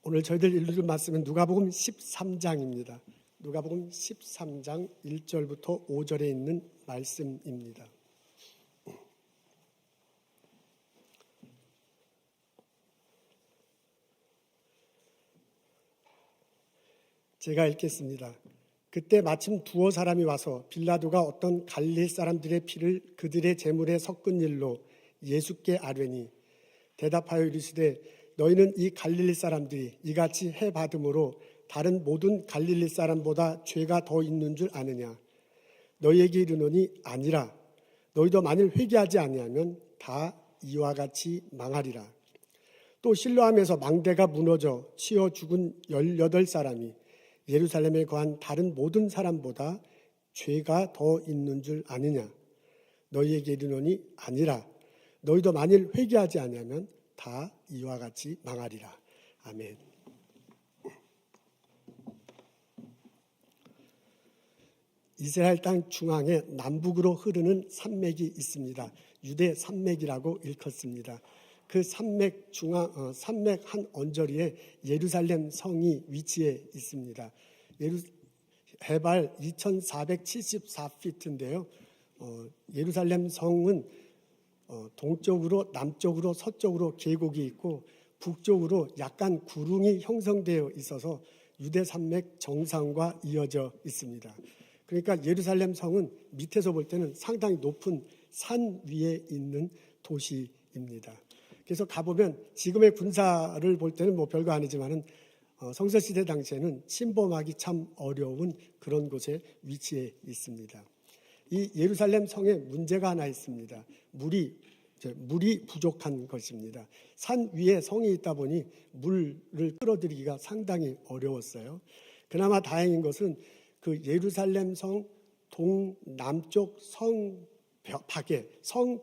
오늘 저희들 읽을 말씀은 누가복음 13장입니다. 누가복음 13장 1절부터 5절에 있는 말씀입니다. 제가 읽겠습니다. 그때 마침 두어 사람이 와서 빌라도가 어떤 갈릴리 사람들의 피를 그들의 제물에 섞은 일로 예수께 아뢰니 대답하여 이르시되 너희는 이 갈릴리 사람들이 이같이 해 받음으로 다른 모든 갈릴리 사람보다 죄가 더 있는 줄 아느냐? 너희에게 이르노니 아니라. 너희도 만일 회개하지 아니하면 다 이와 같이 망하리라. 또 실로암에서 망대가 무너져 치어 죽은 18사람이 예루살렘에 거한 다른 모든 사람보다 죄가 더 있는 줄 아느냐? 너희에게 이르노니 아니라. 너희도 만일 회개하지 아니하면 다 이와 같이 망하리라. 아멘. 이스라엘 땅 중앙에 남북으로 흐르는 산맥이 있습니다. 유대 산맥이라고 일컫습니다. 그 산맥 산맥 한 언저리에 예루살렘 성이 위치해 있습니다. 해발 2,474피트인데요. 예루살렘 성은 동쪽으로, 남쪽으로, 서쪽으로 계곡이 있고 북쪽으로 약간 구릉이 형성되어 있어서 유대 산맥 정상과 이어져 있습니다. 그러니까 예루살렘 성은 밑에서 볼 때는 상당히 높은 산 위에 있는 도시입니다. 그래서 가보면 지금의 군사를 볼 때는 뭐 별거 아니지만은 성서시대 당시에는 침범하기 참 어려운 그런 곳에 위치해 있습니다. 이 예루살렘 성에 문제가 하나 있습니다. 물이 부족한 것입니다. 산 위에 성이 있다 보니 물을 끌어들이기가 상당히 어려웠어요. 그나마 다행인 것은 그 예루살렘 성 동남쪽 성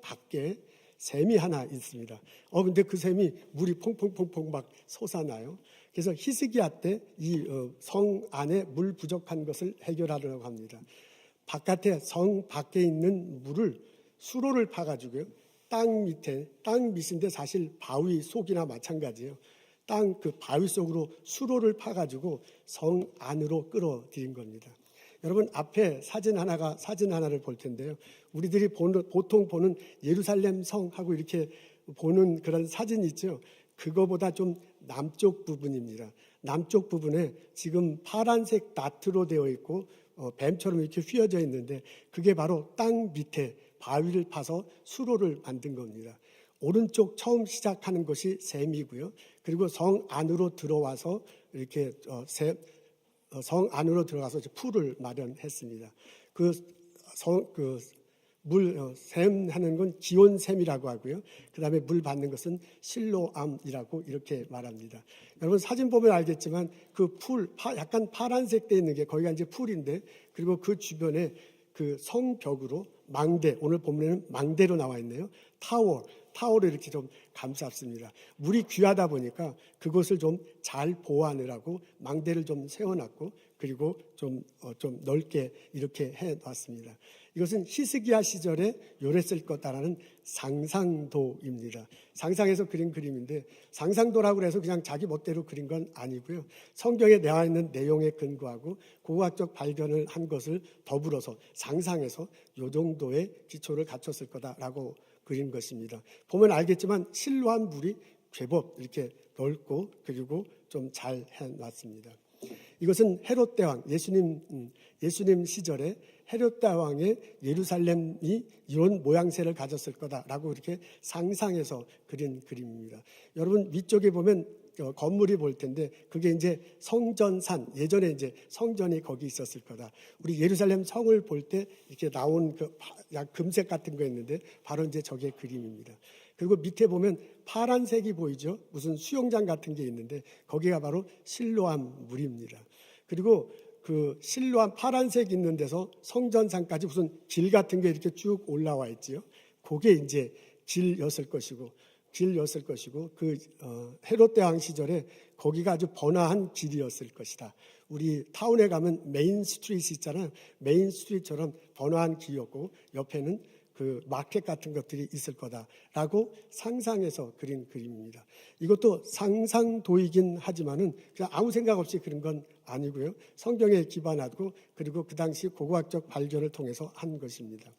밖에 샘이 하나 있습니다. 근데 그 샘이 물이 퐁퐁퐁퐁 막 솟아나요. 그래서 히스기야 때 이 성 안에 물 부족한 것을 해결하려고 합니다. 바깥에 성 밖에 있는 물을 수로를 파가지고요. 땅 밑인데 사실 바위 속이나 마찬가지예요. 그 바위 속으로 수로를 파가지고 성 안으로 끌어들인 겁니다. 여러분 앞에 사진 하나를 볼 텐데요. 우리들이 보통 보는 예루살렘 성하고 이렇게 보는 그런 사진 있죠. 그거보다 좀 남쪽 부분입니다. 남쪽 부분에 지금 파란색 나트로 되어 있고 뱀처럼 이렇게 휘어져 있는데 그게 바로 땅 밑에 바위를 파서 수로를 만든 겁니다. 오른쪽 처음 시작하는 것이 샘이고요. 그리고 성 안으로 들어와서 이렇게 성 안으로 들어가서 풀을 마련했습니다. 샘 하는 건 기온샘이라고 하고요. 그 다음에 물 받는 것은 실로암이라고 이렇게 말합니다. 여러분 사진 보면 알겠지만 그 풀, 약간 파란색 돼 있는 게 거기가 이제 풀인데 그리고 그 주변에 그 성벽으로 망대, 오늘 보면은 망대로 나와 있네요. 타워를 이렇게 좀 감쌌습니다. 물이 귀하다 보니까 그것을 좀 잘 보호하느라고 망대를 좀 세워놨고 그리고 좀 넓게 이렇게 해놨습니다. 이것은 히스기야 시절에 요랬을 거다라는 상상도입니다. 상상해서 그린 그림인데 상상도라고 해서 그냥 자기 멋대로 그린 건 아니고요. 성경에 나와 있는 내용에 근거하고 고고학적 발견을 한 것을 더불어서 상상해서 이 정도의 기초를 갖췄을 거다라고 그린 것입니다. 보면 알겠지만 실로암 물이 제법 이렇게 넓고 그리고 좀 잘 해놨습니다. 이것은 헤롯 대왕, 예수님 시절에 헤롯 대왕의 예루살렘이 이런 모양새를 가졌을 거다라고 이렇게 상상해서 그린 그림입니다. 여러분 위쪽에 보면 건물이 보일 텐데 그게 이제 성전산, 예전에 이제 성전이 거기 있었을 거다. 우리 예루살렘 성을 볼 때 이렇게 나온 금색 같은 거 있는데 바로 이제 저게 그림입니다. 그리고 밑에 보면 파란색이 보이죠? 무슨 수영장 같은 게 있는데 거기가 바로 실로암 물입니다. 그리고 그 실로암 파란색 있는 데서 성전산까지 무슨 길 같은 게 이렇게 쭉 올라와 있지요. 그게 이제 길이었을 것이고 그 헤롯 대왕 시절에 거기가 아주 번화한 길이었을 것이다. 우리 타운에 가면 메인 스트리트 있잖아요. 메인 스트리트처럼 번화한 길이었고 옆에는 그 마켓 같은 것들이 있을 거다라고 상상해서 그린 그림입니다. 이것도 상상도이긴 하지만은 그냥 아무 생각 없이 그런 건 아니고요. 성경에 기반하고 그리고 그 당시 고고학적 발견을 통해서 한 것입니다.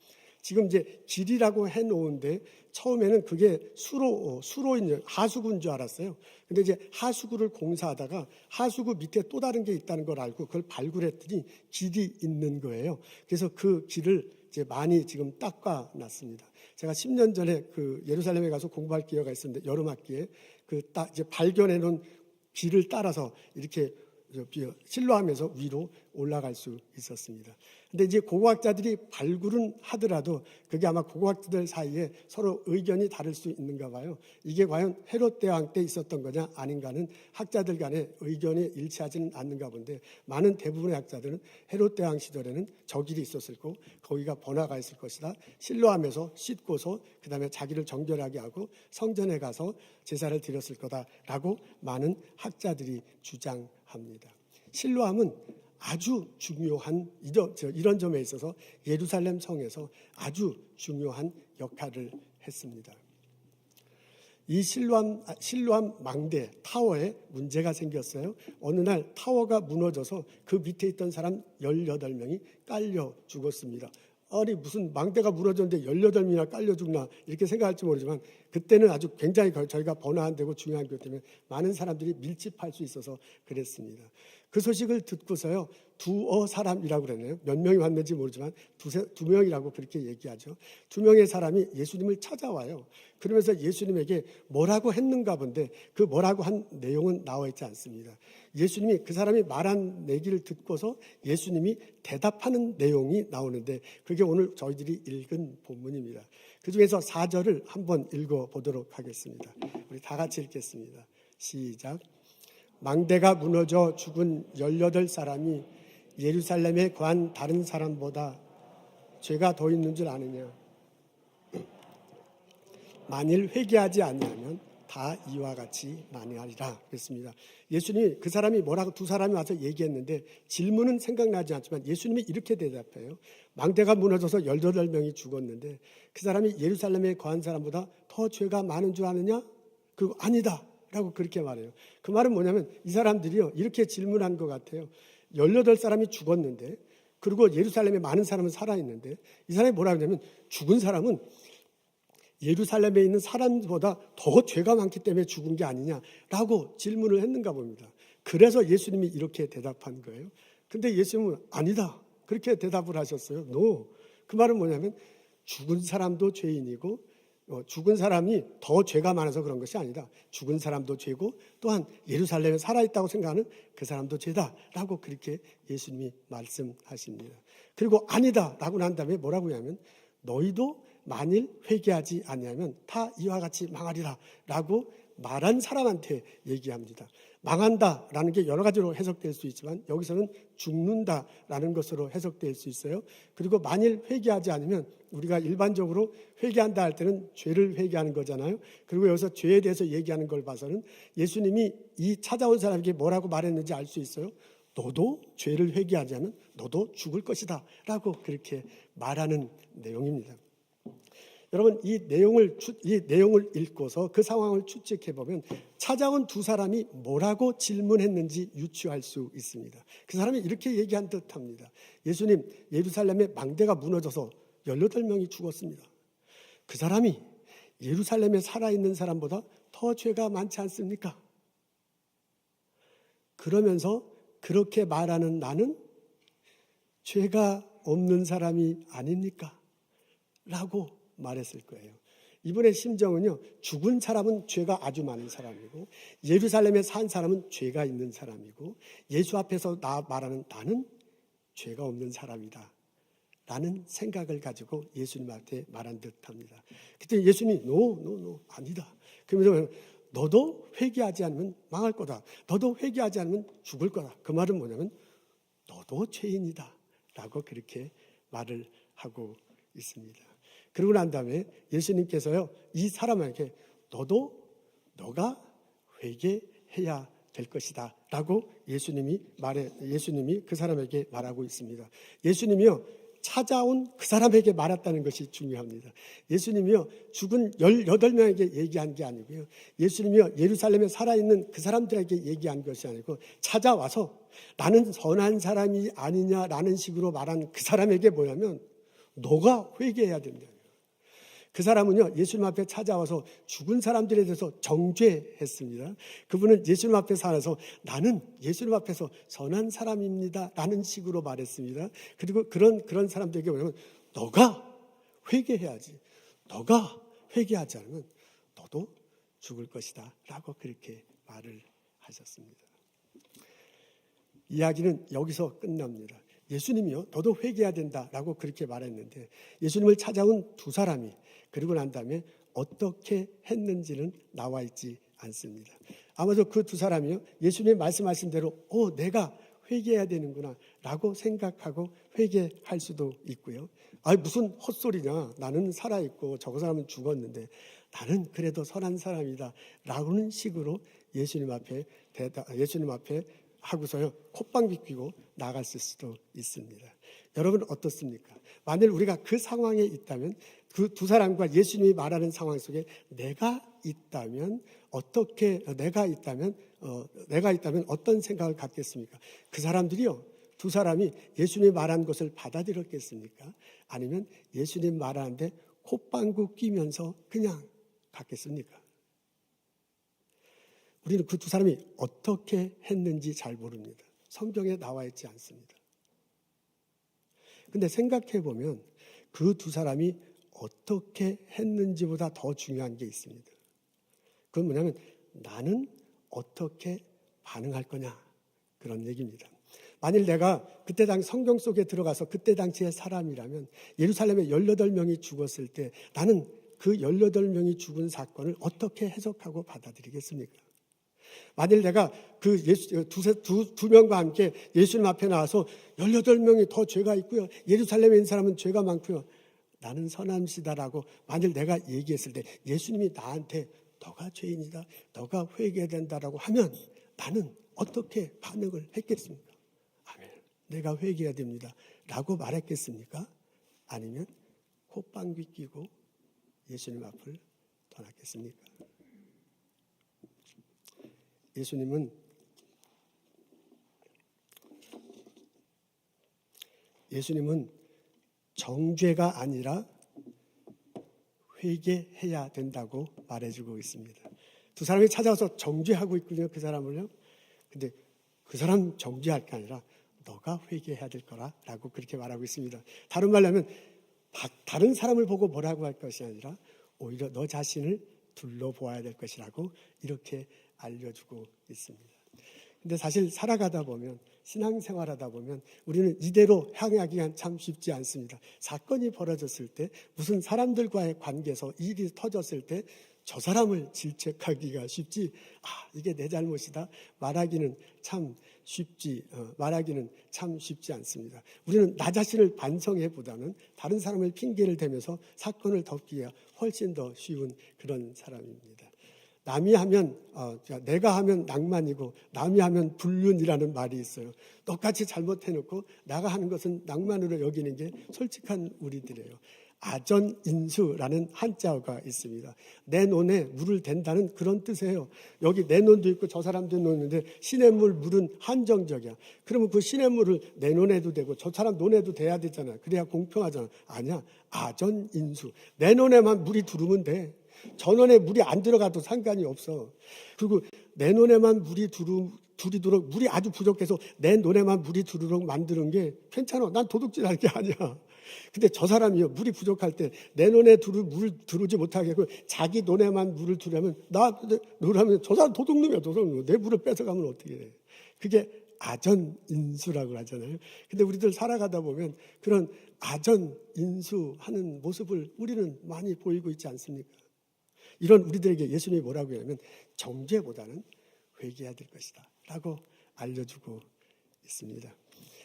지금 이제 길이라고 해놓은데 처음에는 그게 수로인 하수구인 줄 알았어요. 근데 이제 하수구를 공사하다가 하수구 밑에 또 다른 게 있다는 걸 알고 그걸 발굴했더니 길이 있는 거예요. 그래서 그 길을 이제 많이 지금 닦아놨습니다. 제가 10년 전에 그 예루살렘에 가서 공부할 기회가 있었는데 여름 학기에 이제 발견해놓은 길을 따라서 이렇게 실로암에서 위로 올라갈 수 있었습니다. 근데 이제 고고학자들이 발굴은 하더라도 그게 아마 고고학자들 사이에 서로 의견이 다를 수 있는가 봐요. 이게 과연 헤롯 대왕 때 있었던 거냐 아닌가는 학자들 간에 의견이 일치하지는 않는가 본데 많은 대부분의 학자들은 헤롯 대왕 시절에는 저 길이 있었을 거고 거기가 번화가 있을 것이다. 실로암에서 씻고서 그 다음에 자기를 정결하게 하고 성전에 가서 제사를 드렸을 거다라고 많은 학자들이 주장합니다. 실로암은 아주 중요한 이런 점에 있어서 예루살렘 성에서 아주 중요한 역할을 했습니다. 이 실로암 망대 타워에 문제가 생겼어요. 어느 날 타워가 무너져서 그 밑에 있던 사람 18명이 깔려 죽었습니다. 아니 무슨 망대가 무너졌는데 18명이나 깔려 죽나 이렇게 생각할지 모르지만 그때는 아주 굉장히 저희가 번화한 데고 중요한 것 때문에 많은 사람들이 밀집할 수 있어서 그랬습니다. 그 소식을 듣고서요 두어 사람이라고 그러네요. 몇 명이 왔는지 모르지만 두 명이라고 그렇게 얘기하죠. 2명의 사람이 예수님을 찾아와요. 그러면서 예수님에게 뭐라고 했는가 본데 그 뭐라고 한 내용은 나와 있지 않습니다. 예수님이 그 사람이 말한 얘기를 듣고서 예수님이 대답하는 내용이 나오는데 그게 오늘 저희들이 읽은 본문입니다. 그 중에서 4절을 한번 읽어보도록 하겠습니다. 우리 다 같이 읽겠습니다. 시작. 망대가 무너져 죽은 18사람이 예루살렘에 거한 다른 사람보다 죄가 더 있는 줄 아느냐. 만일 회개하지 아니하면 다 이와 같이 만회하리라 그랬습니다. 예수님이 그 사람이 뭐라고 두 사람이 와서 얘기했는데 질문은 생각나지 않지만 예수님이 이렇게 대답해요. 망대가 무너져서 18명이 죽었는데 그 사람이 예루살렘에 거한 사람보다 더 죄가 많은 줄 아느냐? 그리고 아니다 라고 그렇게 말해요. 그 말은 뭐냐면 이 사람들이요 이렇게 질문한 것 같아요. 18사람이 죽었는데 그리고 예루살렘에 많은 사람은 살아있는데 이 사람이 뭐라고 하냐면 죽은 사람은 예루살렘에 있는 사람보다 더 죄가 많기 때문에 죽은 게 아니냐라고 질문을 했는가 봅니다. 그래서 예수님이 이렇게 대답한 거예요. 근데 예수님은 아니다 그렇게 대답을 하셨어요. No. 그 말은 뭐냐면 죽은 사람도 죄인이고 죽은 사람이 더 죄가 많아서 그런 것이 아니다. 죽은 사람도 죄고 또한 예루살렘에 살아있다고 생각하는 그 사람도 죄다라고 그렇게 예수님이 말씀하십니다. 그리고 아니다라고 난 다음에 뭐라고 하냐면 너희도 만일 회개하지 아니하면 다 이와 같이 망하리라 라고 말한 사람한테 얘기합니다. 망한다라는 게 여러 가지로 해석될 수 있지만 여기서는 죽는다라는 것으로 해석될 수 있어요. 그리고 만일 회개하지 않으면 우리가 일반적으로 회개한다 할 때는 죄를 회개하는 거잖아요. 그리고 여기서 죄에 대해서 얘기하는 걸 봐서는 예수님이 이 찾아온 사람에게 뭐라고 말했는지 알 수 있어요. 너도 죄를 회개하지 않으면 너도 죽을 것이다 라고 그렇게 말하는 내용입니다. 여러분 이 내용을 읽고서 그 상황을 추측해 보면 찾아온 두 사람이 뭐라고 질문했는지 유추할 수 있습니다. 그 사람이 이렇게 얘기한 듯합니다. 예수님, 예루살렘에 망대가 무너져서 18명이 죽었습니다. 그 사람이 예루살렘에 살아있는 사람보다 더 죄가 많지 않습니까? 그러면서 그렇게 말하는 나는 죄가 없는 사람이 아닙니까? 라고 말했을 거예요. 이분의 심정은요, 죽은 사람은 죄가 아주 많은 사람이고 예루살렘에 산 사람은 죄가 있는 사람이고 예수 앞에서 말하는 나는 죄가 없는 사람이다 라는 생각을 가지고 예수님한테 말한 듯합니다. 그때 예수님이 no, 아니다. 그러면서 너도 회개하지 않으면 망할 거다. 너도 회개하지 않으면 죽을 거다. 그 말은 뭐냐면 너도 죄인이다 라고 그렇게 말을 하고 있습니다. 그러고 난 다음에 예수님께서요 이 사람에게 너가 회개해야 될 것이다 라고 예수님이 그 사람에게 말하고 있습니다. 예수님이요 찾아온 그 사람에게 말했다는 것이 중요합니다. 예수님이요 죽은 18명에게 얘기한 게 아니고요, 예수님이요 예루살렘에 살아있는 그 사람들에게 얘기한 것이 아니고 찾아와서 나는 선한 사람이 아니냐라는 식으로 말한 그 사람에게 뭐냐면 너가 회개해야 된다. 그 사람은요 예수님 앞에 찾아와서 죽은 사람들에 대해서 정죄했습니다. 그분은 예수님 앞에 살아서 나는 예수님 앞에서 선한 사람입니다 라는 식으로 말했습니다. 그리고 그런 사람들에게 뭐냐면 너가 회개해야지, 너가 회개하지 않으면 너도 죽을 것이다 라고 그렇게 말을 하셨습니다. 이야기는 여기서 끝납니다. 예수님이요 너도 회개해야 된다라고 그렇게 말했는데 예수님을 찾아온 두 사람이 그리고 난 다음에 어떻게 했는지는 나와 있지 않습니다. 아마도 그 두 사람이요 예수님이 말씀하신 대로 내가 회개해야 되는구나 라고 생각하고 회개할 수도 있고요, 무슨 헛소리냐, 나는 살아있고 저 사람은 죽었는데 나는 그래도 선한 사람이다 라는 식으로 예수님 앞에 하고서요 콧방귀 뀌고 나갔을 수도 있습니다. 여러분 어떻습니까? 만일 우리가 그 상황에 있다면, 그 두 사람과 예수님이 말하는 상황 속에 내가 있다면 어떤 생각을 갖겠습니까? 그 사람들이요 두 사람이 예수님이 말한 것을 받아들였겠습니까? 아니면 예수님 말하는데 콧방귀 뀌면서 그냥 갔겠습니까? 우리는 그 두 사람이 어떻게 했는지 잘 모릅니다. 성경에 나와 있지 않습니다. 근데 생각해 보면 그 두 사람이 어떻게 했는지보다 더 중요한 게 있습니다. 그건 뭐냐면 나는 어떻게 반응할 거냐, 그런 얘기입니다. 만일 내가 그때 당시 성경 속에 들어가서 그때 당시의 사람이라면 예루살렘에 18명이 죽었을 때 나는 그 18명이 죽은 사건을 어떻게 해석하고 받아들이겠습니까? 만일 내가 두 명과 함께 예수님 앞에 나와서 18명이 더 죄가 있고요, 예루살렘에 있는 사람은 죄가 많고요, 나는 선함시다라고 만일 내가 얘기했을 때 예수님이 나한테 너가 죄인이다, 너가 회개해야 된다라고 하면 나는 어떻게 반응을 했겠습니까? 아멘, 내가 회개해야 됩니다 라고 말했겠습니까? 아니면 콧방귀 뀌고 예수님 앞을 떠났겠습니까? 예수님은 정죄가 아니라 회개해야 된다고 말해주고 있습니다. 두 사람이 찾아와서 정죄하고 있거든요, 그 사람을요. 근데 그 사람 정죄할 게 아니라 너가 회개해야 될 거라고 그렇게 말하고 있습니다. 다른 말로 하면 다른 사람을 보고 뭐라고 할 것이 아니라 오히려 너 자신을 둘러보아야 될 것이라고 이렇게 알려주고 있습니다. 근데 사실 살아가다 보면, 신앙생활하다 보면 우리는 이대로 향하기가 참 쉽지 않습니다. 사건이 벌어졌을 때, 무슨 사람들과의 관계에서 일이 터졌을 때 저 사람을 질책하기가 쉽지, 이게 내 잘못이다 말하기는 참 쉽지 않습니다. 우리는 나 자신을 반성해보다는 다른 사람을 핑계를 대면서 사건을 덮기가 훨씬 더 쉬운 그런 사람입니다. 내가 하면 낭만이고 남이 하면 불륜이라는 말이 있어요. 똑같이 잘못해놓고 내가 하는 것은 낭만으로 여기는 게 솔직한 우리들이에요. 아전인수라는 한자어가 있습니다. 내 논에 물을 댄다는 그런 뜻이에요. 여기 내 논도 있고 저 사람도 논인데 시냇물 물은 한정적이야. 그러면 그 시냇물을 내 논에도 되고 저 사람 논에도 돼야 되잖아. 그래야 공평하잖아. 아니야. 아전인수. 내 논에만 물이 들어오면 돼. 전원에 물이 안 들어가도 상관이 없어. 그리고 내 논에만 물이 들이도록 물이 아주 부족해서 내 논에만 물이 들도록 만드는 게 괜찮아. 난 도둑질할 게 아니야. 근데 저 사람이요, 물이 부족할 때 내 논에 물을 들어오지 못하게 하고 자기 논에만 물을 두려면 누라면 저 사람 도둑놈이야. 내 물을 뺏어가면 어떻게 해. 그게 아전인수라고 하잖아요. 근데 우리들 살아가다 보면 그런 아전인수하는 모습을 우리는 많이 보이고 있지 않습니까? 이런 우리들에게 예수님이 뭐라고 하냐면 정죄보다는 회개해야 될 것이다 라고 알려주고 있습니다.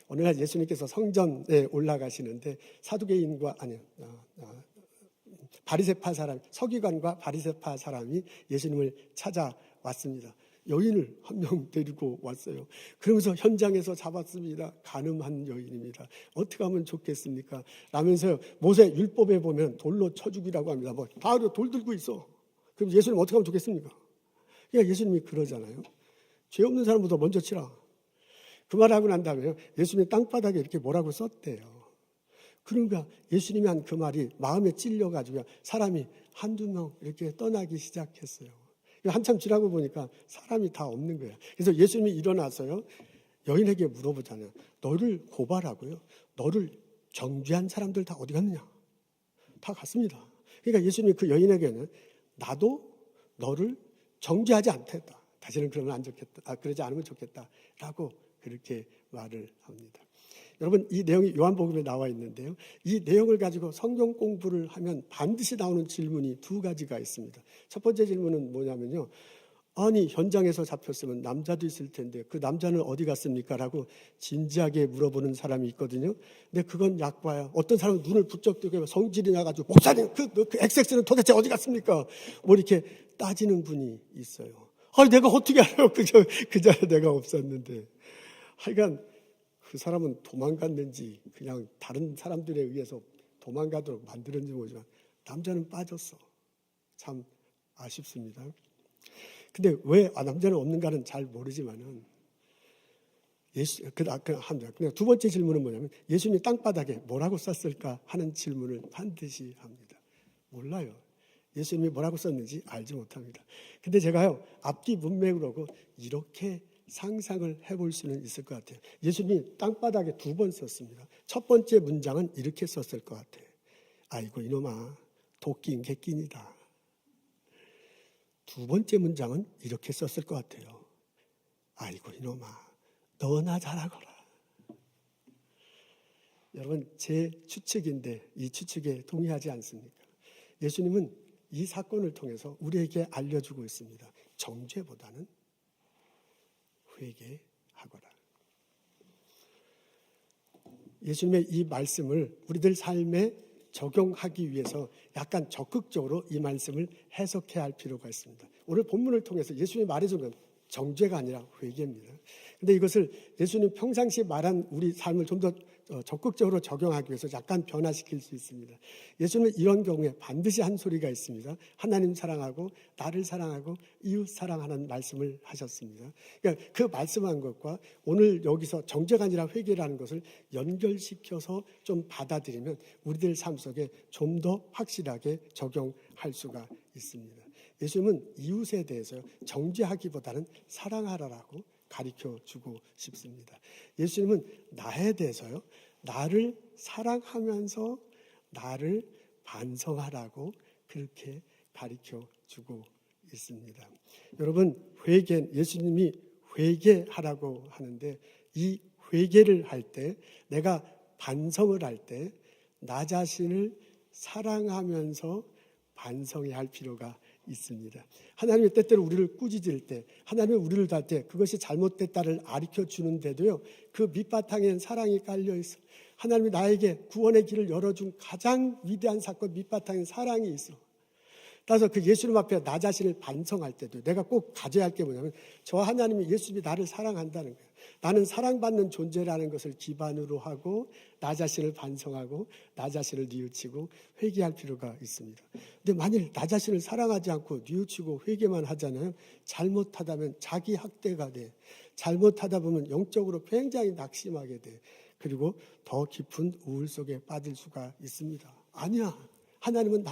오늘날 예수님께서 성전에 올라가시는데 바리새파 사람, 서기관과 바리새파 사람이 예수님을 찾아왔습니다. 여인을 한 명 데리고 왔어요. 그러면서 현장에서 잡았습니다. 간음한 여인입니다. 어떻게 하면 좋겠습니까? 라면서요. 모세 율법에 보면 돌로 쳐 죽이라고 합니다. 뭐 다 돌 들고 있어. 그럼 예수님 어떻게 하면 좋겠습니까? 그러니까 예수님이 그러잖아요. 죄 없는 사람보다 먼저 치라. 그 말을 하고 난 다음에 예수님이 땅바닥에 이렇게 뭐라고 썼대요. 그러니까 예수님이 한 그 말이 마음에 찔려가지고 사람이 한두 명 이렇게 떠나기 시작했어요. 한참 지나고 보니까 사람이 다 없는 거예요. 그래서 예수님이 일어나서요. 여인에게 물어보잖아요. 너를 고발하고요. 너를 정죄한 사람들 다 어디 갔느냐? 다 갔습니다. 그러니까 예수님이 그 여인에게는 나도 너를 정죄하지 않겠다. 다시는 그러면 안 좋겠다. 그러지 않으면 좋겠다라고 그렇게 말을 합니다. 여러분, 이 내용이 요한복음에 나와 있는데요. 이 내용을 가지고 성경 공부를 하면 반드시 나오는 질문이 두 가지가 있습니다. 첫 번째 질문은 뭐냐면요. 아니, 현장에서 잡혔으면 남자도 있을 텐데 그 남자는 어디 갔습니까? 라고 진지하게 물어보는 사람이 있거든요. 근데 그건 약과야. 어떤 사람은 눈을 부쩍 뜨고 성질이 나가지고 목사님, 그 XX는 도대체 어디 갔습니까? 뭐 이렇게 따지는 분이 있어요. 아니, 내가 어떻게 알아요? 그 자리에 내가 없었는데. 하여간 그 사람은 도망갔는지 그냥 다른 사람들에 의해서 도망가도록 만들었는지 모르지만 남자는 빠졌어. 참 아쉽습니다. 근데 왜 남자는 없는가는 잘 모르지만은 그냥 두 번째 질문은 뭐냐면 예수님이 땅바닥에 뭐라고 썼을까 하는 질문을 반드시 합니다. 몰라요. 예수님이 뭐라고 썼는지 알지 못합니다. 근데 제가요 앞뒤 문맥으로 이렇게 상상을 해볼 수는 있을 것 같아요. 예수님이 땅바닥에 두 번 썼습니다. 첫 번째 문장은 이렇게 썼을 것 같아요. 아이고 이놈아 도끼인 개끼니다. 두 번째 문장은 이렇게 썼을 것 같아요. 아이고 이놈아 너나 잘하거라. 여러분 제 추측인데 이 추측에 동의하지 않습니까? 예수님은 이 사건을 통해서 우리에게 알려주고 있습니다. 정죄보다는 회개하거라. 예수님의 이 말씀을 우리들 삶에 적용하기 위해서 약간 적극적으로 이 말씀을 해석해야 할 필요가 있습니다. 오늘 본문을 통해서 예수님이 말해준 건 정죄가 아니라 회개입니다. 근데 이것을 예수님 평상시 말한 우리 삶을 좀 더 적극적으로 적용하기 위해서 약간 변화시킬 수 있습니다. 예수님은 이런 경우에 반드시 한 소리가 있습니다. 하나님 사랑하고 나를 사랑하고 이웃 사랑하는 말씀을 하셨습니다. 그러니까 그 말씀한 것과 오늘 여기서 정죄가 아니라 회개라는 것을 연결시켜서 좀 받아들이면 우리들 삶 속에 좀 더 확실하게 적용할 수가 있습니다. 예수님은 이웃에 대해서 정죄하기보다는 사랑하라라고 가르쳐주고 싶습니다. 예수님은 나에 대해서요. 나를 사랑하면서 나를 반성하라고 그렇게 가르쳐주고 있습니다. 여러분 예수님이 회개하라고 하는데 이 회개를 할 때 내가 반성을 할 때 나 자신을 사랑하면서 반성해야 할 필요가 있습니다. 하나님이 때때로 우리를 꾸짖을 때 하나님이 우리를 다할 때 그것이 잘못됐다를 가르쳐주는데도요 그 밑바탕에는 사랑이 깔려있어. 하나님이 나에게 구원의 길을 열어준 가장 위대한 사건 밑바탕에는 사랑이 있어. 따라서 그 예수님 앞에 나 자신을 반성할 때도 내가 꼭 가져야 할 게 뭐냐면 저 하나님이 예수님이 나를 사랑한다는 거예요. 나는 사랑받는 존재라는 것을 기반으로 하고 나 자신을 반성하고 나 자신을 뉘우치고 회개할 필요가 있습니다. 근데 만일 나 자신을 사랑하지 않고 뉘우치고 회개만 하잖아요. 잘못하다면 자기 학대가 돼. 잘못하다 보면 영적으로 굉장히 낙심하게 돼. 그리고 더 깊은 우울 속에 빠질 수가 있습니다. 아니야. 하나님은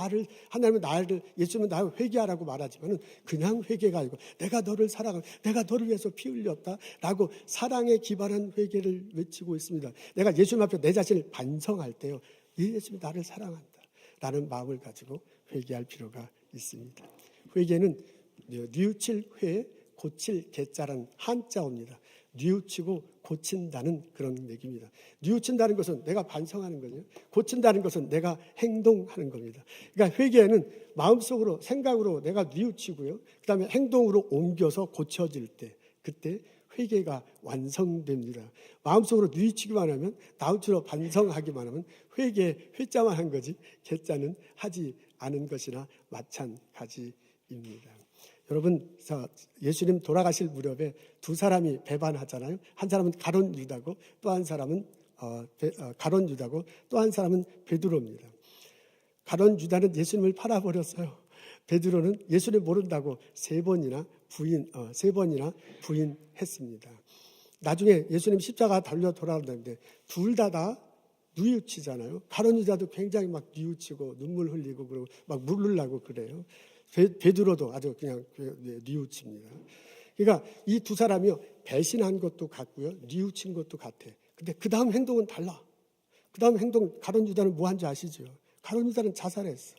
예수님은 나를 회개하라고 말하지만 그냥 회개가 아니고 내가 너를 사랑하고 내가 너를 위해서 피 흘렸다라고 사랑에 기반한 회개를 외치고 있습니다. 내가 예수님 앞에 내 자신을 반성할 때요. 예수님이 나를 사랑한다라는 마음을 가지고 회개할 필요가 있습니다. 회개는 뉘우칠 회, 고칠 개자라는 한자어입니다. 뉘우치고 고친다는 그런 얘기입니다. 뉘우친다는 것은 내가 반성하는 거죠. 고친다는 것은 내가 행동하는 겁니다. 그러니까 회개는 마음속으로 생각으로 내가 뉘우치고요. 그다음에 행동으로 옮겨서 고쳐질 때 그때 회개가 완성됩니다. 마음속으로 뉘우치기만 하면 나우치로 반성하기만 하면 회자만 한 거지 개자는 하지 않은 것이나 마찬가지입니다. 여러분, 예수님 돌아가실 무렵에 두 사람이 배반하잖아요. 한 사람은 가룟 유다고 또 한 사람은 가룟 유다고 또 한 사람은 베드로입니다. 가룟 유다는 예수님을 팔아버렸어요. 베드로는 예수님 모른다고 세 번이나 부인했습니다. 나중에 예수님 십자가 달려 돌아오는데 둘 다 뉘우치잖아요. 가룟 유다도 굉장히 막 뉘우치고 눈물 흘리고 그리고 막 물르려고 그래요. 베드로도 아주 그냥 뉘우칩니다. 그러니까 이 두 사람이요, 배신한 것도 같고요, 뉘우친 것도 같아. 근데 그 다음 행동은 달라. 그 다음 행동, 가룟 유다는 뭐 한지 아시죠? 가룟 유다는 자살했어.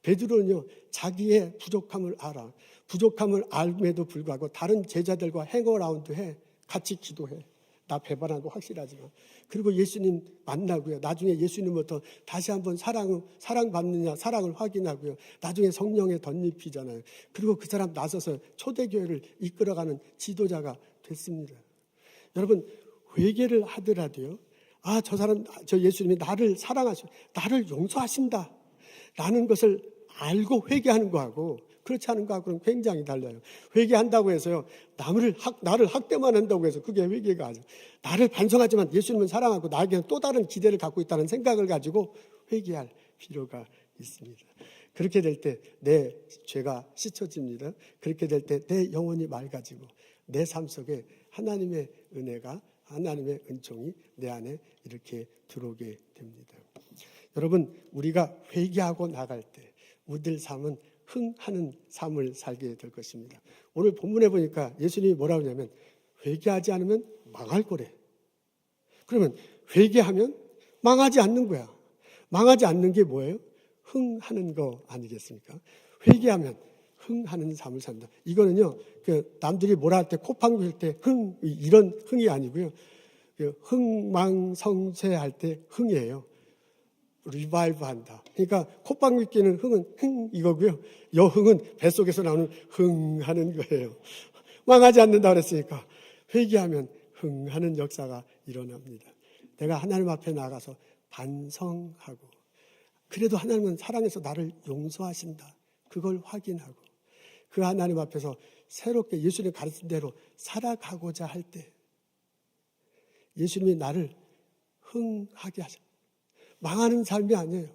베드로는요, 자기의 부족함을 알아. 부족함을 알음에도 불구하고 다른 제자들과 행어라운드해. 같이 기도해. 나 배반한 거 확실하지만. 그리고 예수님 만나고요. 나중에 예수님부터 다시 한번 사랑받느냐 사랑을 확인하고요. 나중에 성령에 덧입히잖아요. 그리고 그 사람 나서서 초대교회를 이끌어가는 지도자가 됐습니다. 여러분, 회개를 하더라도요. 저 예수님이 나를 사랑하시고 나를 용서하신다 라는 것을 알고 회개하는 거하고 그렇지 않은 거하고는 굉장히 달라요. 회개한다고 해서요, 나를 학대만 한다고 해서 그게 회개가 아니에요. 나를 반성하지만 예수님은 사랑하고 나에게는 또 다른 기대를 갖고 있다는 생각을 가지고 회개할 필요가 있습니다. 그렇게 될 때 내 죄가 씻어집니다. 그렇게 될 때 내 영혼이 맑아지고 내 삶 속에 하나님의 은혜가, 하나님의 은총이 내 안에 이렇게 들어오게 됩니다. 여러분, 우리가 회개하고 나갈 때 우리들 삶은 흥하는 삶을 살게 될 것입니다. 오늘 본문에 보니까 예수님이 뭐라고 하냐면 회개하지 않으면 망할 거래. 그러면 회개하면 망하지 않는 거야. 망하지 않는 게 뭐예요? 흥하는 거 아니겠습니까? 회개하면 흥하는 삶을 산다. 이거는요, 남들이 뭐라 할 때 코팡글 때 이런 흥이 아니고요. 흥망성쇠할 때 흥이에요. 리바이브 한다. 그러니까 콧방귀 뀌는 흥은 흥 이거고요. 여흥은 뱃속에서 나오는 흥하는 거예요. 망하지 않는다 그랬으니까 회개하면 흥하는 역사가 일어납니다. 내가 하나님 앞에 나가서 반성하고 그래도 하나님은 사랑해서 나를 용서하신다. 그걸 확인하고 그 하나님 앞에서 새롭게 예수님 가르친 대로 살아가고자 할 때 예수님이 나를 흥하게 하십니다. 망하는 삶이 아니에요.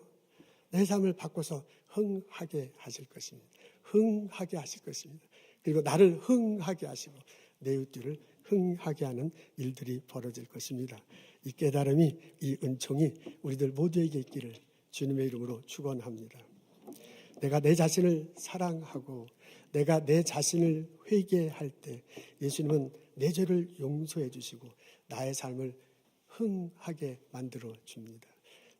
내 삶을 바꿔서 흥하게 하실 것입니다. 흥하게 하실 것입니다. 그리고 나를 흥하게 하시고 내 이웃들을 흥하게 하는 일들이 벌어질 것입니다. 이 깨달음이, 이 은총이 우리들 모두에게 있기를 주님의 이름으로 축원합니다. 내가 내 자신을 사랑하고 내가 내 자신을 회개할 때 예수님은 내 죄를 용서해 주시고 나의 삶을 흥하게 만들어 줍니다.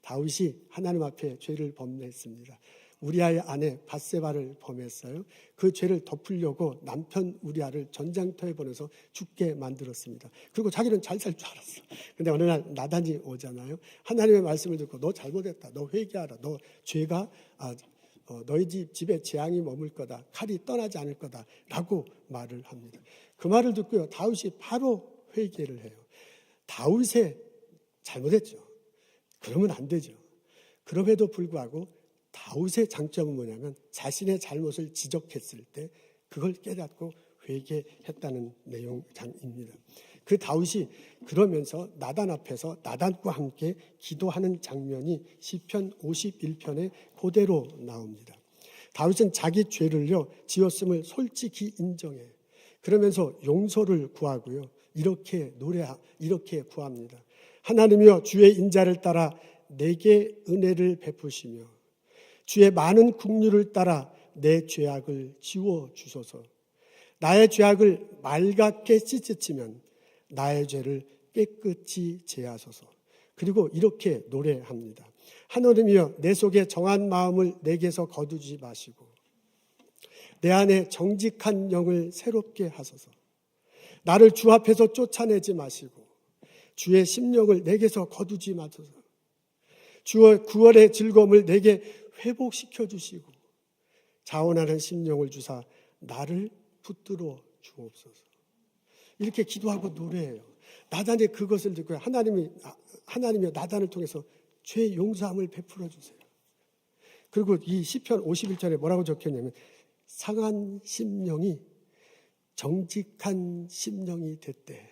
다윗이 하나님 앞에 죄를 범했습니다. 우리아의 아내 밧세바를 범했어요. 그 죄를 덮으려고 남편 우리아를 전장터에 보내서 죽게 만들었습니다. 그리고 자기는 잘 살 줄 알았어. 근데 어느 날 나단이 오잖아요. 하나님의 말씀을 듣고 너 잘못했다. 너 회개하라. 너 죄가 너희 집에 재앙이 머물 거다. 칼이 떠나지 않을 거다. 라고 말을 합니다. 그 말을 듣고요. 다윗이 바로 회개를 해요. 다윗의 잘못했죠. 그러면 안 되죠. 그럼에도 불구하고 다윗의 장점은 뭐냐면 자신의 잘못을 지적했을 때 그걸 깨닫고 회개했다는 내용입니다. 그 다윗이 그러면서 나단 앞에서 나단과 함께 기도하는 장면이 시편 51편에 그대로 나옵니다. 다윗은 자기 죄를요 지었음을 솔직히 인정해. 그러면서 용서를 구하고요. 이렇게 구합니다. 하나님이여 주의 인자를 따라 내게 은혜를 베푸시며 주의 많은 긍휼을 따라 내 죄악을 지워 주소서. 나의 죄악을 맑게 씻으시면 나의 죄를 깨끗이 제하소서. 그리고 이렇게 노래합니다. 하나님이여 내 속에 정한 마음을 내게서 거두지 마시고 내 안에 정직한 영을 새롭게 하소서. 나를 주 앞에서 쫓아내지 마시고 주의 심령을 내게서 거두지 마소서. 주의 구원의 즐거움을 내게 회복시켜 주시고 자원하는 심령을 주사 나를 붙들어 주옵소서. 이렇게 기도하고 노래해요. 나단이 그것을 듣고 하나님이 나단을 통해서 죄 용서함을 베풀어 주세요. 그리고 이 시편 51절에 뭐라고 적혀있냐면 상한 심령이 정직한 심령이 됐대.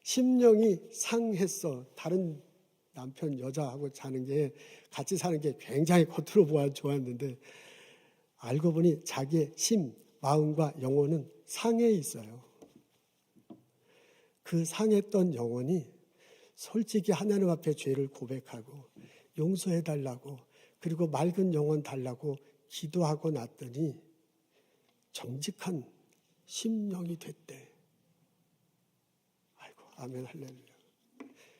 심령이 상했어. 다른 남편 여자하고 자는 게, 같이 사는 게 굉장히 겉으로 보아 좋았는데 알고 보니 자기의 마음과 영혼은 상해 있어요. 그 상했던 영혼이 솔직히 하나님 앞에 죄를 고백하고 용서해달라고, 그리고 맑은 영혼 달라고 기도하고 났더니 정직한 심령이 됐대. 아이고, 아멘, 할렐루야.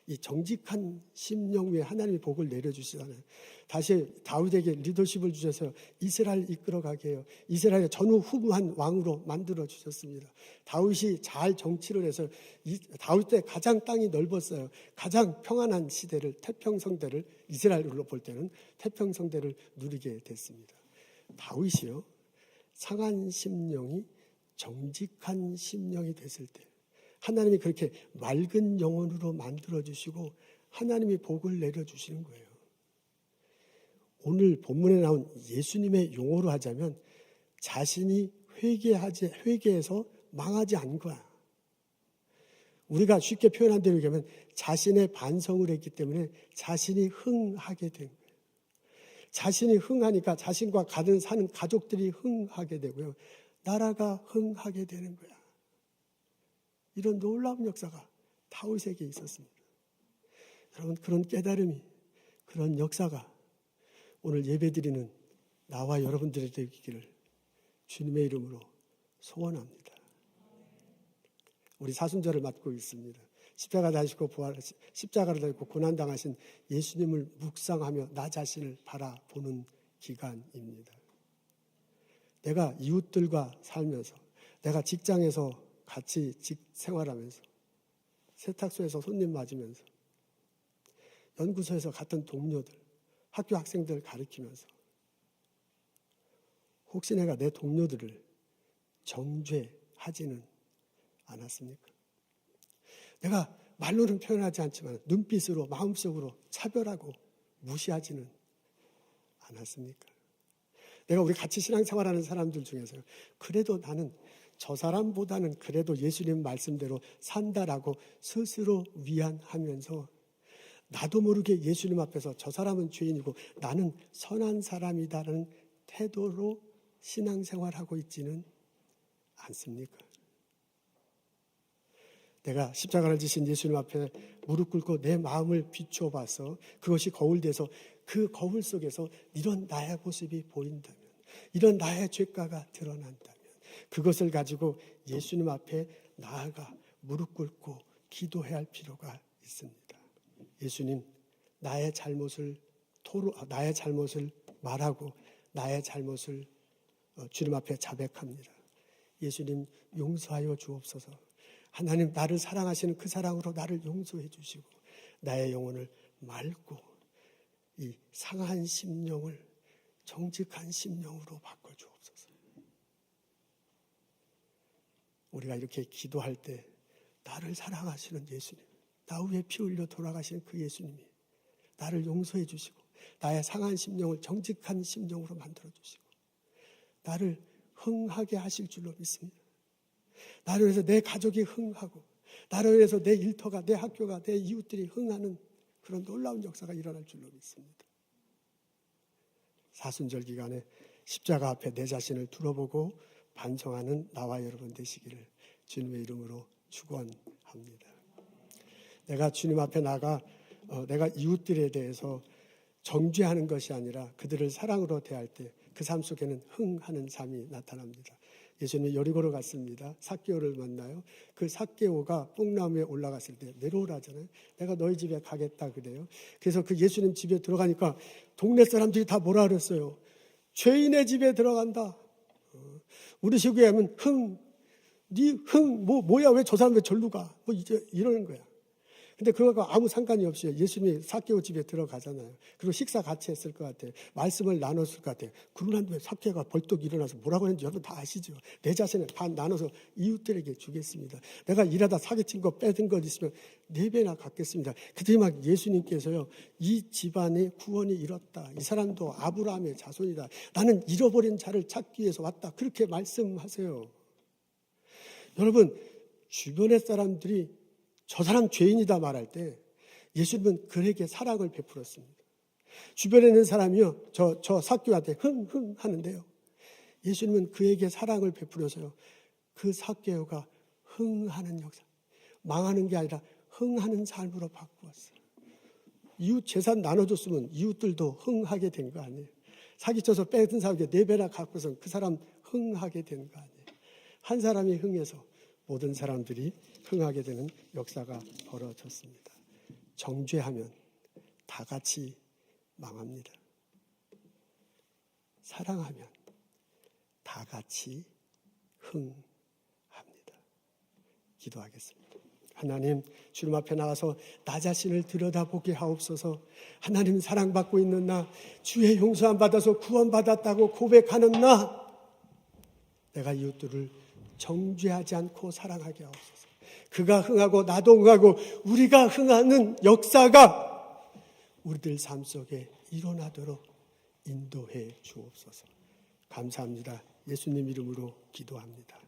이 정직한 심령 위에 하나님이 복을 내려주시잖아요. 다시 다윗에게 리더십을 주셔서 이스라엘 이끌어가게 해요. 이스라엘의 전후후무한 왕으로 만들어 주셨습니다. 다윗이 잘 정치를 해서 다윗 때 가장 땅이 넓었어요. 가장 평안한 시대를, 태평성대를, 이스라엘로 볼 때는 태평성대를 누리게 됐습니다. 다윗이요, 상한 심령이 정직한 심령이 됐을 때 하나님이 그렇게 맑은 영혼으로 만들어주시고 하나님이 복을 내려주시는 거예요. 오늘 본문에 나온 예수님의 용어로 하자면 자신이 회개해서 망하지 않은 거야. 우리가 쉽게 표현한 대로 얘기하면 자신의 반성을 했기 때문에 자신이 흥하게 된 거예요. 자신이 흥하니까 자신과 같은 사는 가족들이 흥하게 되고요. 나라가 흥하게 되는 거야. 이런 놀라운 역사가 다윗에게 있었습니다. 여러분, 그런 깨달음이, 그런 역사가 오늘 예배드리는 나와 여러분들이 되기를 주님의 이름으로 소원합니다. 우리 사순절을 맞고 있습니다. 십자가를 달고 고난당하신 예수님을 묵상하며 나 자신을 바라보는 기간입니다. 내가 이웃들과 살면서, 내가 직장에서 같이 생활하면서, 세탁소에서 손님 맞으면서, 연구소에서 같은 동료들, 학교 학생들 가르치면서 혹시 내가 내 동료들을 정죄하지는 않았습니까? 내가 말로는 표현하지 않지만 눈빛으로, 마음속으로 차별하고 무시하지는 않았습니까? 내가 우리 같이 신앙생활하는 사람들 중에서요, 그래도 나는 저 사람보다는 그래도 예수님 말씀대로 산다라고 스스로 위안하면서 나도 모르게 예수님 앞에서 저 사람은 죄인이고 나는 선한 사람이다라는 태도로 신앙생활하고 있지는 않습니까? 내가 십자가를 지신 예수님 앞에 무릎 꿇고 내 마음을 비추어 봐서 그것이 거울 돼서 그 거울 속에서 이런 나의 모습이 보인다면, 이런 나의 죄가가 드러난다면 그것을 가지고 예수님 앞에 나아가 무릎 꿇고 기도해야 할 필요가 있습니다. 예수님, 나의 잘못을 말하고 나의 잘못을 주님 앞에 자백합니다. 예수님, 용서하여 주옵소서. 하나님, 나를 사랑하시는 그 사랑으로 나를 용서해 주시고 나의 영혼을 맑고 이 상한 심령을 정직한 심령으로 바꿔 주옵소서. 우리가 이렇게 기도할 때 나를 사랑하시는 예수님, 나 위에 피 흘려 돌아가신 그 예수님이 나를 용서해 주시고 나의 상한 심령을 정직한 심령으로 만들어 주시고 나를 흥하게 하실 줄로 믿습니다. 나를 위해서 내 가족이 흥하고 나를 위해서 내 일터가, 내 학교가, 내 이웃들이 흥하는 그런 놀라운 역사가 일어날 줄로 믿습니다. 사순절 기간에 십자가 앞에 내 자신을 둘러보고 반성하는 나와 여러분 되시기를 주님의 이름으로 축원합니다. 내가 주님 앞에 나가 내가 이웃들에 대해서 정죄하는 것이 아니라 그들을 사랑으로 대할 때 그 삶 속에는 흥하는 삶이 나타납니다. 예수님이 여리고로 갔습니다. 삭개오를 만나요. 그 삭개오가 뽕나무에 올라갔을 때 내려오라잖아요. 내가 너희 집에 가겠다 그래요. 그래서 그 예수님 집에 들어가니까 동네 사람들이 다 뭐라 그랬어요? 죄인의 집에 들어간다. 우리 시국에 하면 뭐야 왜 저 사람 왜 절로 가? 뭐 이제 이러는 거야. 근데 그거하고 아무 상관이 없어요. 예수님이 삭개오 집에 들어가잖아요. 그리고 식사 같이 했을 것 같아요. 말씀을 나눴을 것 같아요. 그러고 난 뒤에 삭개오가 벌떡 일어나서 뭐라고 했는지 여러분 다 아시죠? 내 자신을 반 나눠서 이웃들에게 주겠습니다. 내가 일하다 사기친 거 뺏은 것 있으면 4배나 갚겠습니다. 그때 막 예수님께서요, 이 집안의 구원이 이뤘다. 이 사람도 아브라함의 자손이다. 나는 잃어버린 자를 찾기 위해서 왔다. 그렇게 말씀하세요. 여러분, 주변의 사람들이 저 사람 죄인이다 말할 때 예수님은 그에게 사랑을 베풀었습니다. 주변에 있는 사람이요, 저 삭개오한테 흥흥 하는데요, 예수님은 그에게 사랑을 베풀어서요, 그 삭개오가 흥하는 역사, 망하는 게 아니라 흥하는 삶으로 바꾸었어요. 이웃 재산 나눠줬으면 이웃들도 흥하게 된 거 아니에요. 사기쳐서 뺏은 사람에게 4배나 갖고서 그 사람 흥하게 된 거 아니에요. 한 사람이 흥해서 모든 사람들이 흥하게 되는 역사가 벌어졌습니다. 정죄하면 다 같이 망합니다. 사랑하면 다 같이 흥합니다. 기도하겠습니다. 하나님, 주님 앞에 나가서 나 자신을 들여다보게 하옵소서. 하나님, 사랑받고 있는 나, 주의 용서함 받아서 구원받았다고 고백하는 나, 내가 이웃들을 정죄하지 않고 사랑하게 하옵소서. 그가 흥하고 나도 흥하고 우리가 흥하는 역사가 우리들 삶 속에 일어나도록 인도해 주옵소서. 감사합니다. 예수님 이름으로 기도합니다.